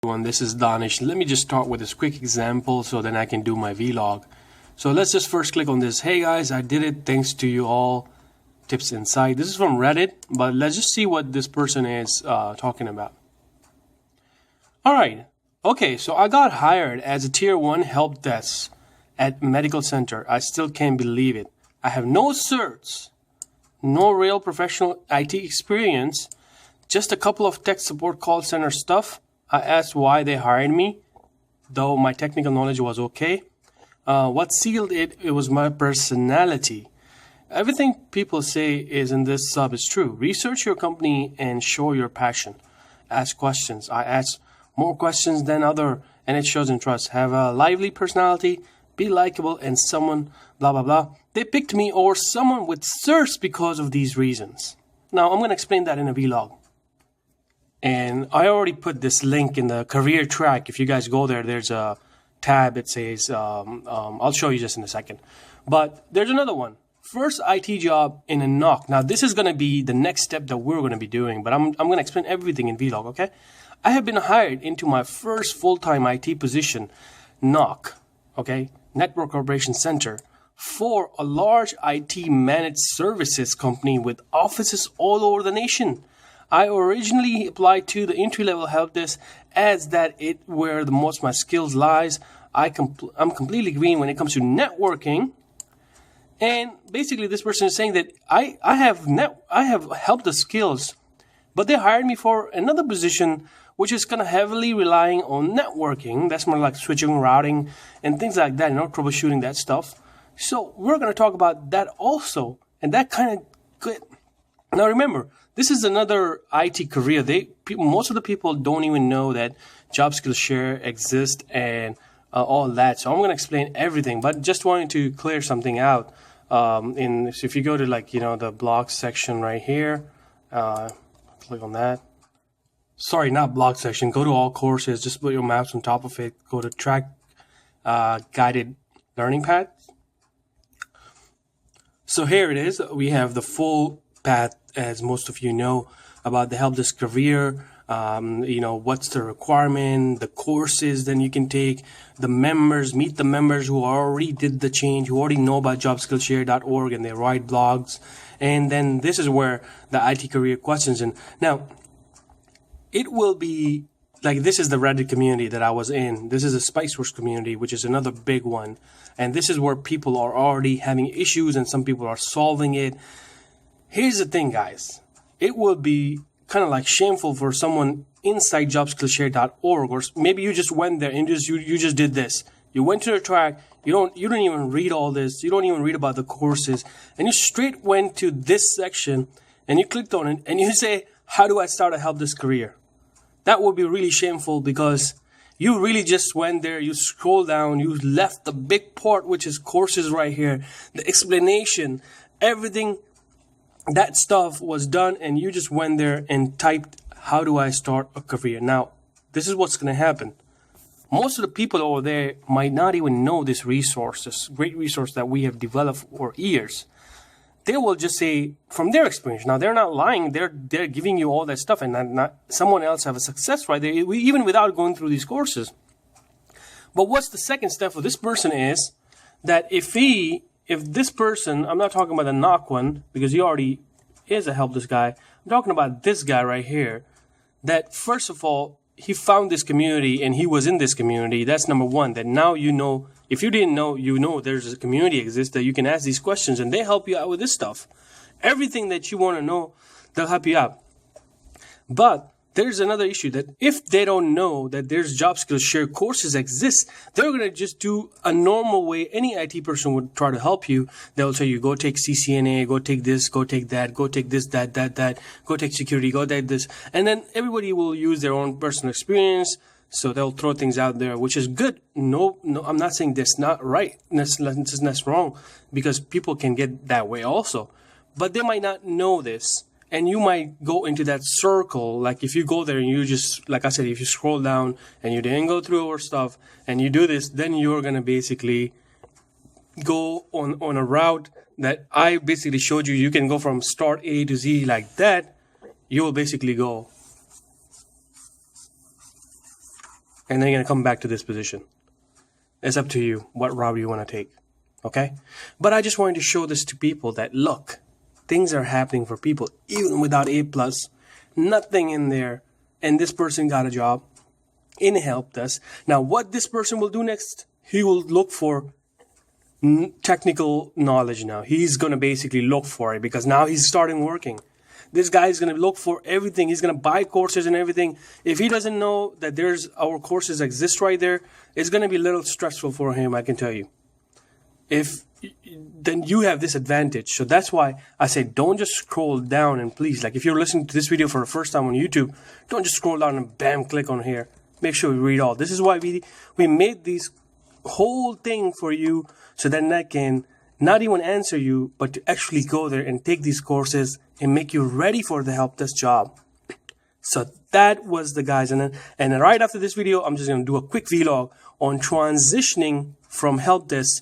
This is Danish. Let me just start with this quick example so then I can do my vlog. So let's just first click on this. Hey guys, I did it thanks to you all. Tips inside. This is from Reddit, but let's just see what this person is talking about. All right. Okay, so I got hired as a tier 1 help desk at medical center. I still can't believe it. I have no certs, no real professional IT experience, just a couple of tech support call center stuff. I asked why they hired me, though my technical knowledge was okay. What sealed it was my personality. Everything people say is in this sub is true. Research your company and show your passion. Ask questions. I asked more questions than other, and it shows in trust. Have a lively personality, be likable, and someone blah blah blah. They picked me over someone with certs because of these reasons. Now I'm going to explain that in a vlog. And I already put this link in the career track. If you guys go there, there's a tab. It says, I'll show you just in a second. But there's another one. First IT job in a knock. Now, this is going to be the next step that we're going to be doing. But I'm going to explain everything in vlog, okay? I have been hired into my first full-time IT position, knock, okay? Network Operations Center, for a large IT managed services company with offices all over the nation. I originally applied to the entry-level help desk as that it where the most of my skills lies. I'm completely green when it comes to networking. And basically this person is saying that I have help desk skills, but they hired me for another position which is kind of heavily relying on networking. That's more like switching, routing, and things like that, troubleshooting that stuff. So we're going to talk about that also, and that kind of good. Now remember, this is another IT career. Most of the people don't even know that Job Skills Share exists and all that. So I'm going to explain everything, but just wanted to clear something out. So if you go to the blog section right here, click on that. Sorry, not blog section. Go to all courses. Just put your mouse on top of it. Go to track guided learning path. So here it is. We have the full path, as most of you know, about the help desk career. What's the requirement, the courses then you can take, the members, meet the members who already did the change, who already know about jobskillshare.org and they write blogs. And then this is where the IT career questions. And now it will be like, this is the Reddit community that I was in. This is a Spiceworks community, which is another big one. And this is where people are already having issues and some people are solving it. Here's the thing, guys. It will be kind of like shameful for someone inside jobskillshare.org, or maybe you just went there and you just did this. You went to the track. You don't even read all this. You don't even read about the courses, and you straight went to this section and you clicked on it and you say, "How do I start a help desk career?" That would be really shameful because you really just went there. You scroll down. You left the big part, which is courses right here, the explanation, everything. That stuff was done, and you just went there and typed, "How do I start a career?" Now, this is what's going to happen. Most of the people over there might not even know this resource, this great resource that we have developed for years. They will just say from their experience. Now, they're not lying. They're giving you all that stuff, and not someone else have a success right there, even without going through these courses. But what's the second step for this person is that if this person, I'm not talking about the knock one because he already is a help desk guy. I'm talking about this guy right here. That first of all, he found this community and he was in this community. That's number one. That now you know, if you didn't know, you know there's a community exists that you can ask these questions and they help you out with this stuff. Everything that you want to know, they'll help you out. But there's another issue that if they don't know that there's Job Skills Share courses exist, they're going to just do a normal way any IT person would try to help you. They'll tell you, go take CCNA, go take this, go take that, go take this, that, go take security, go take this. And then everybody will use their own personal experience. So they'll throw things out there, which is good. No, I'm not saying that's not right. That's wrong because people can get that way also. But they might not know this. And you might go into that circle, like if you go there and you just, like I said, if you scroll down and you didn't go through our stuff and you do this, then you're going to basically go on a route that I basically showed you. You can go from start A to Z like that. You will basically go and then you're going to come back to this position. It's up to you what route you want to take. Okay? But I just wanted to show this to people that, look, things are happening for people even without A+, nothing in there, and this person got a job in Helpdesk. Now, what this person will do next, he will look for technical knowledge now. He's going to basically look for it because now he's starting working. This guy is going to look for everything. He's going to buy courses and everything. If he doesn't know that our courses exist right there, it's going to be a little stressful for him, I can tell you. Then you have this advantage. So that's why I say don't just scroll down, and please, like if you're listening to this video for the first time on YouTube, don't just scroll down and bam, click on here. Make sure you read all. This is why we made this whole thing for you, so that I can not even answer you, but to actually go there and take these courses and make you ready for the Helpdesk job. So that was the guys. And then right after this video, I'm just going to do a quick vlog on transitioning from Helpdesk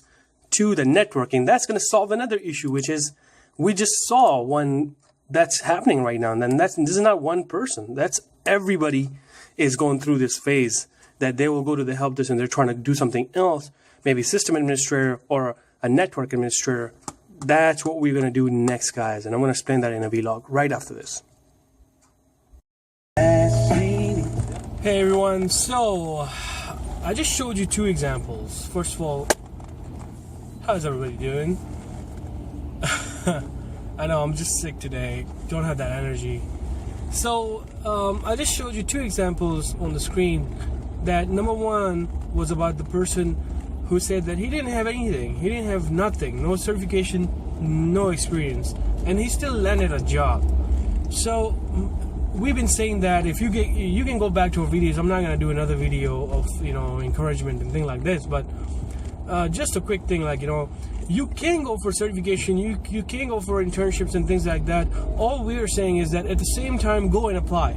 to the networking. That's going to solve another issue, which is we just saw one that's happening right now. And this is not one person. That's everybody is going through this phase that they will go to the Helpdesk and they're trying to do something else, maybe system administrator or a network administrator. That's what we're going to do next, guys. And I'm going to explain that in a vlog right after this. Hey everyone, so I just showed you two examples. First of all, how's everybody doing? I know I'm just sick today, don't have that energy. So I just showed you two examples on the screen. That number one was about the person who said that he didn't have anything, he didn't have nothing, no certification, no experience, and he still landed a job. So we've been saying that if you can go back to our videos. I'm not going to do another video of encouragement and things like this, but just a quick thing, like you can go for certification, you can go for internships and things like that. All we're saying is that at the same time, go and apply,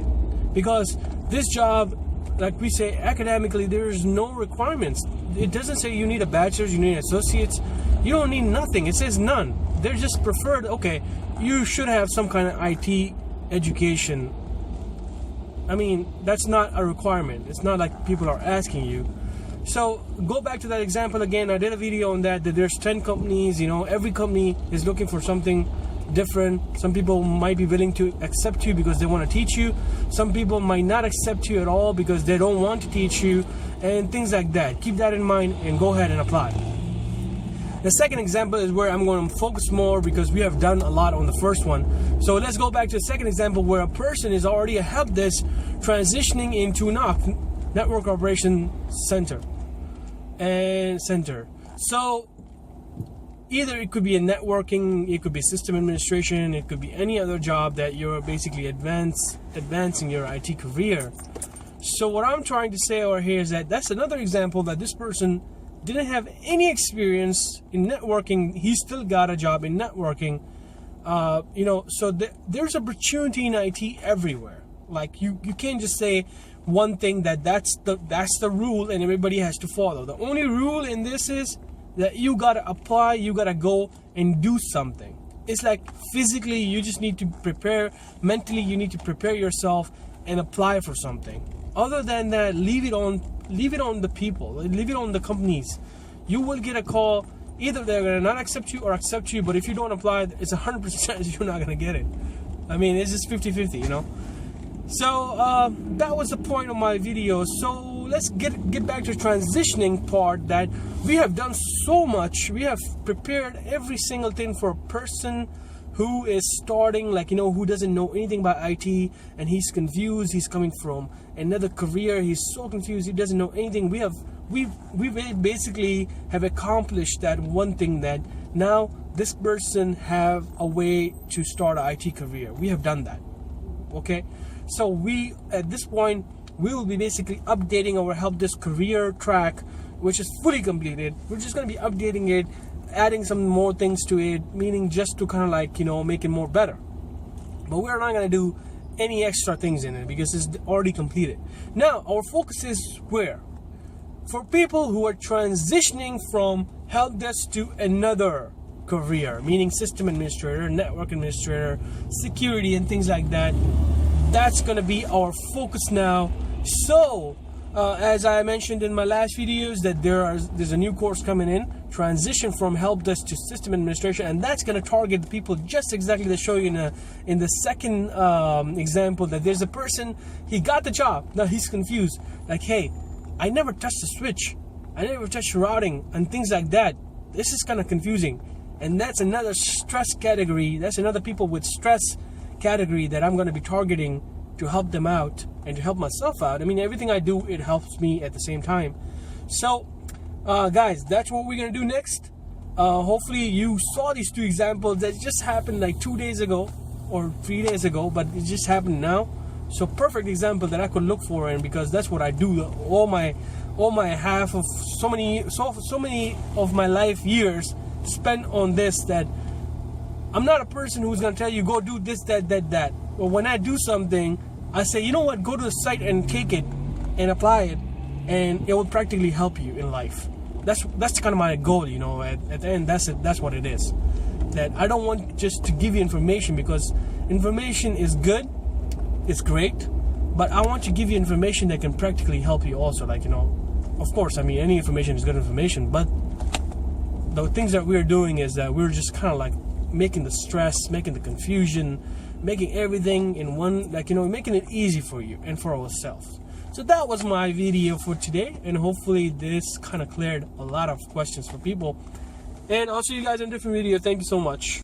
because this job, like we say, academically, there's no requirements. It doesn't say you need a bachelor's, you need associates. You don't need nothing. It says none. They're just preferred. Okay, you should have some kind of IT education. I mean, that's not a requirement. It's not like people are asking you. So go back to that example again. I did a video on that there's 10 companies. Every company is looking for something different. Some people might be willing to accept you because they want to teach you. Some people might not accept you at all because they don't want to teach you, and things like that. Keep that in mind and go ahead and apply. The second example is where I'm going to focus more because we have done a lot on the first one. So let's go back to the second example where a person is already a Helpdesk transitioning into NOC, Network Operation Center. So either it could be a networking, it could be system administration, it could be any other job that you're basically advancing your IT career. So what I'm trying to say over here is that that's another example that this person didn't have any experience in networking. He still got a job in networking. So there's opportunity in IT everywhere. Like you can't just say one thing that's the rule and everybody has to follow. The only rule in this is that you gotta apply, you gotta go and do something. It's like physically you just need to prepare, mentally you need to prepare yourself and apply for something. Other than that, leave it on the people, leave it on the companies. You will get a call, either they're gonna not accept you or accept you, but if you don't apply, it's 100% you're not gonna get it. I mean, it's just 50-50, So that was the point of my video. So let's get back to the transitioning part, that we have done so much. We have prepared every single thing for a person who is starting, who doesn't know anything about IT and he's confused. He's coming from another career. He's so confused. He doesn't know anything. We basically have accomplished that one thing, that now this person have a way to start an IT career. We have done that. Okay. So at this point, we will be basically updating our Helpdesk career track, which is fully completed. We're just going to be updating it, adding some more things to it, meaning just to kind of make it more better. But we're not going to do any extra things in it because it's already completed. Now, our focus is where? For people who are transitioning from Helpdesk to another career, meaning system administrator, network administrator, security, and things like that. That's going to be our focus now. So as I mentioned in my last videos, that there's a new course coming in, transition from Helpdesk to system administration, and that's going to target people just exactly to show you in the second example that there's a person, he got the job, now he's confused, like, hey, I never touched the switch, I never touched routing and things like that. This is kind of confusing, and that's another stress category. That's another people with stress category that I'm going to be targeting to help them out and to help myself out. I mean, everything I do, it helps me at the same time. So guys, that's what we're going to do next. Hopefully you saw these two examples that just happened like 2 days ago or 3 days ago, but it just happened now. So perfect example that I could look for, and because that's what I do all my half of so many of my life years spent on this, that I'm not a person who's going to tell you go do this, that. But when I do something, I say, you know what, go to the site and take it and apply it, and it will practically help you in life. That's kind of my goal, you know. At the end, that's it. That's what it is. That I don't want just to give you information, because information is good, it's great, but I want to give you information that can practically help you also. Like, you know, of course, I mean, any information is good information, but the things that we're doing is that we're just kind of like making the stress, making the confusion, making everything in one, like, you know, making it easy for you and for ourselves. So that was my video for today, and hopefully this kind of cleared a lot of questions for people. And I'll see you guys in a different video. Thank you so much.